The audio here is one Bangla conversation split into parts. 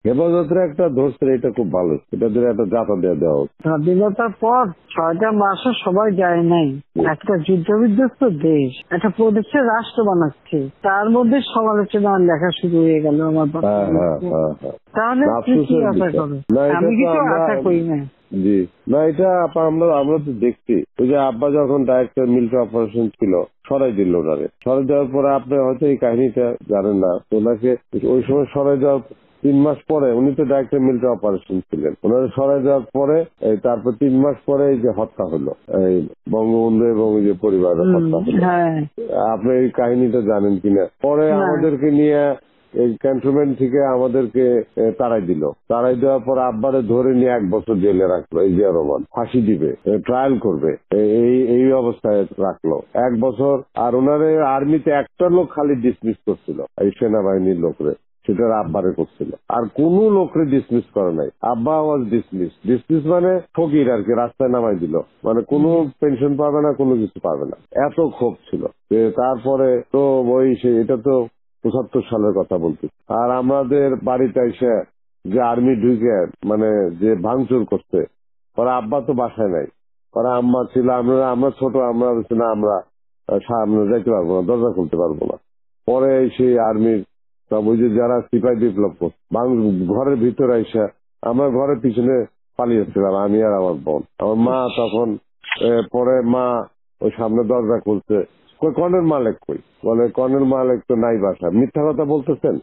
হেফাজতের একটা ধরছে, এটা খুব ভালো, এটা দিয়ে একটা জাতা দিয়ে দেওয়া হচ্ছে। স্বাধীনতার পর 6টা মাসও সবাই যায় নাই। একটা যুদ্ধ বিধ্বস্ত দেশ একটা প্রদেশের রাষ্ট্র বানাচ্ছে, তার মধ্যে সমালোচনা লেখা শুরু হয়ে গেল আমার বাবা। তাহলে কি কি আশা করো? আমি কিছু আশা করি না। জি না, এটা আমরা তো দেখছি, ওই যে আব্বা যখন ডাইরেক্টর মিলিটারি অপারেশন ছিল সরাই দিল ওনারে, সরাই দেওয়ার পরে আপনি হয়তো এই কাহিনীটা জানেন না, ওনাকে ওই সময় সরাই দেওয়ার 3 মাস পরে, উনি তো ডাইরেক্টর মিলিটারি অপারেশন ছিলেন, ওনারা সরাই দেওয়ার পরে তারপর 3 মাস পরে এই যে হত্যা হলো, এই বঙ্গবন্ধু এবং ওই যে পরিবারের হত্যা হলো। আপনি এই কাহিনীটা জানেন কিনা? পরে আমাদেরকে নিয়ে এই ক্যান্টনমেন্ট থেকে আমাদেরকে তাড়াই দিল, তাড়াই দেওয়ার পর আব্বারে ধরে নিয়ে 1 বছর জেলে রাখলো। এই জিয়া রহমান ফাঁসি দিবে, ট্রায়াল করবে, এই অবস্থায় রাখলো 1 বছর। আর ওনারে আর্মিতে একটা লোক খালি ডিসমিস করছিল, এই সেনাবাহিনীর লোকরে, সেটা আব্বারে করছিল, আর কোন লোকরে ডিসমিস করে নাই। আব্বা ওয়াজ ডিসমিস মানে ফকির আর কি, রাস্তায় নামাই দিল, মানে কোনো পেনশন পাবে না, কোনো কিছু পাবে না, এত ক্ষোভ ছিল। তারপরে তো ওই এটা তো 75 সালের কথা বলছি। আর আমাদের বাড়িতে এসে যে আর্মি ঢুকে মানে যে ভাঙচুর করছে, ওরা আব্বা তো বাসায় নাই, ওরা আম্মা ছিল, আমরা ছোট, আমরা না আমরা যাইতে পারবো না, দরজা খুলতে পারবো না। পরে সেই আর্মির সব ওই যে যারা সিপাহী বিপ্লব করছে ঘরের ভিতরে এসে, আমরা ঘরের পিছনে পালিয়েছিলাম, আমি আর আমার বোন। আমার মা তখন পরে মা ওই সামনে দরজা খুলছে, কই কর্নেল মালিক কই? বলে কর্নেল মালিক তো নাই বাসায়। মিথ্যা কথা বলতেছেন?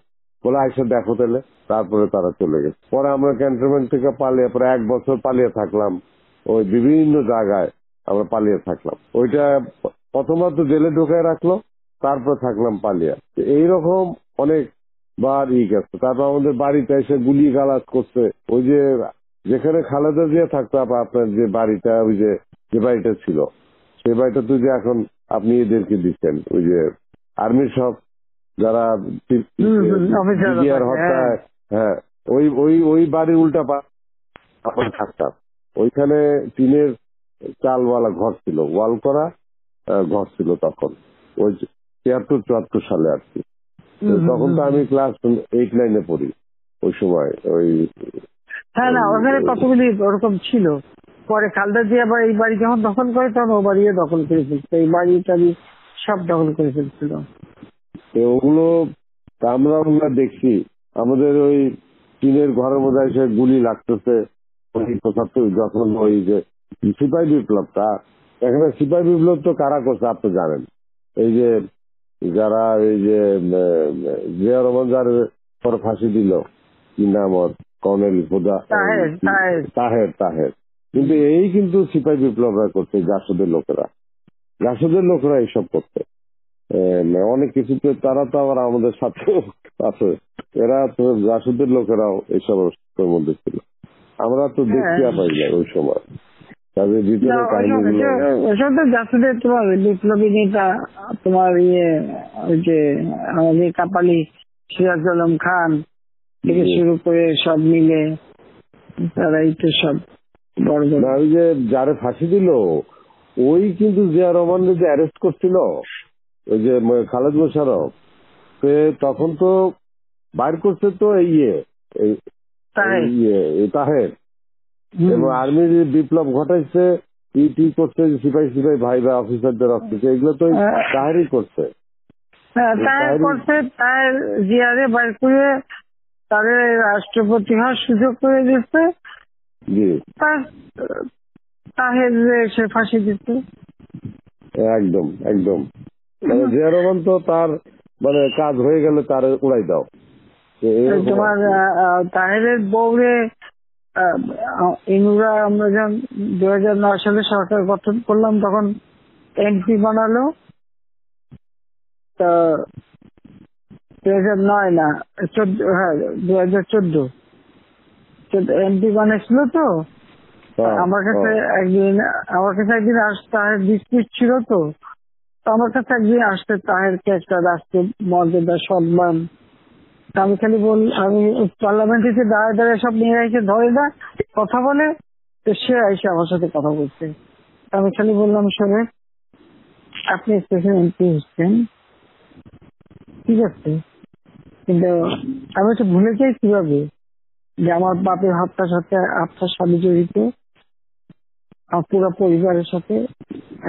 বলে আইসা দেখো তাহলে। তারপরে তারা চলে গেছে। পরে আমরা ক্যান্টনমেন্ট থেকে পালিয়ে পরে 1 বছর পালিয়ে থাকলাম, ওই বিভিন্ন জায়গায় আমরা পালিয়ে থাকলাম। ওইটা প্রথমবার তো জেলে ঢুকায় রাখলো, তারপর থাকলাম পালিয়ে। এইরকম অনেক বার গেছে। তারপর আমাদের বাড়িতে এসে গুলি গালাজ করছে। ওই যে যেখানে খালেদা জিয়া থাকতো, আপনার যে বাড়িটা, ওই যে বাড়িটা ছিল, সেই বাড়িটা তো যে এখন আপনি এদেরকে দিচ্ছেন, ওই যে আর্মির সব যারা হত্যায়, হ্যাঁ, ওই বাড়ির উল্টা এখন থাকতাম। ওইখানে টিনের চালওয়ালা ঘর ছিল, ওয়াল করা ঘর ছিল তখন, ওই 73-74 সালে আর কি। তখন তো আমি ক্লাস 8-9-এ পড়ি ওই সময়। ওই হ্যাঁ না, ওখানে কতগুলি ওরকম ছিল। পরে খালেদা জিয়া আবার এই বাড়ি যখন দখল করে, তখন ও বাড়িও দখল করে ফেলছে, এই বাড়ি টাড়ি সব দখল করে ফেলছিল। ওগুলো আমরা দেখছি, আমাদের ওই টিনের ঘরের মধ্যে এসে গুলি লাগতেছে। 75 যখন ওই যে সিপাহী বিপ্লবটা, এখানে সিপাহী বিপ্লব তো কারা করছে আপনি জানেন? এই যে যারা এই যে জিয়া রহমান যার পর ফাঁসি দিল, কি নাম ওর, কর্নেল তাহের। কিন্তু এই কিন্তু সিপাহী বিপ্লবরা করছে, জাসদের লোকেরা এইসব করছে অনেক কিছুতে। তারা তো আবার আমাদের সাথে আছে, এরা তো জাসদের লোকেরাও এইসব মধ্যে ছিল। আমরা তো দেখতে পাই না ওই সময় তাদের ভিতরে কাহিনীগুলো। জাসদের তোমার বিপ্লবী নেতা, তোমার ওই যে আমাদের কাপালি সিরাজ আলম খান থেকে শুরু করে সব মিলে তারাই তো সব বড় বড়। ওই যে যারে ফাঁসি দিল, ওই কিন্তু জিয়া রহমানকে যে অ্যারেস্ট করছিল, ওই যে খালেদ মোশাররফ, তখন তো বাইর করছে তো তাহের, এবং আর্মির বিপ্লব ঘটাইছে, ইটি করছে, সিপাহী ভাই বা অফিসারদের অফিসে, এগুলো তো তাহেরই করছে। তাহের জিয়ারে বাইর করে তাদের রাষ্ট্রপতি হওয়ার সুযোগ করে দিচ্ছে, তাহের সে ফাঁসি দিচ্ছে। একদম জিয়া রহমান তো তার মানে কাজ হয়ে গেলে তার উড়াই দাও। তোমার তাহেরের বউরে ইনুরা, আমরা যখন 2009 সালে সরকার গঠন করলাম, তখন এমপি বানালো। তা 2009 না 14, হ্যাঁ 2014 এমপি বানাইছিল। তো আমার কাছে একদিন তাহের ডিসপিউট ছিল, তো আমার কাছে একদিন আসতে তাহের একটা রাষ্ট্র মর্যাদা সম্মান, আমি খালি আমি পার্লামেন্টে দাঁড়ায় সব নিয়ে এসে ধরে না কথা বলে, তো সে এসে আমার সাথে কথা বলছে। আমি খালি বললাম, শোনে আপনি স্পেশাল এমপি হচ্ছেন, ঠিক আছে, কিন্তু আমি তো ভুলে যাই কিভাবে যে আমার বাপের হত্যার সাথে আপনার সাথে জড়িত, আমার পুরো পরিবারের সাথে,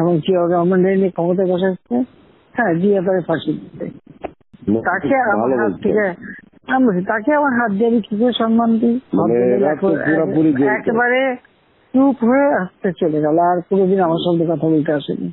এবং জিয়াউর রহমান নিয়ে ক্ষমতায় বসাচ্ছে। হ্যাঁ, জিয়া তারে ফাঁসি দিতে, তাকে আমার হাত থেকে তাকে আমার হাত দিয়ে আমি কি করে সম্মান দিই? একেবারে চুপ হয়ে আসতে চলে গেল, আর কোনোদিন আমার সঙ্গে কথা বলতে আসেনি।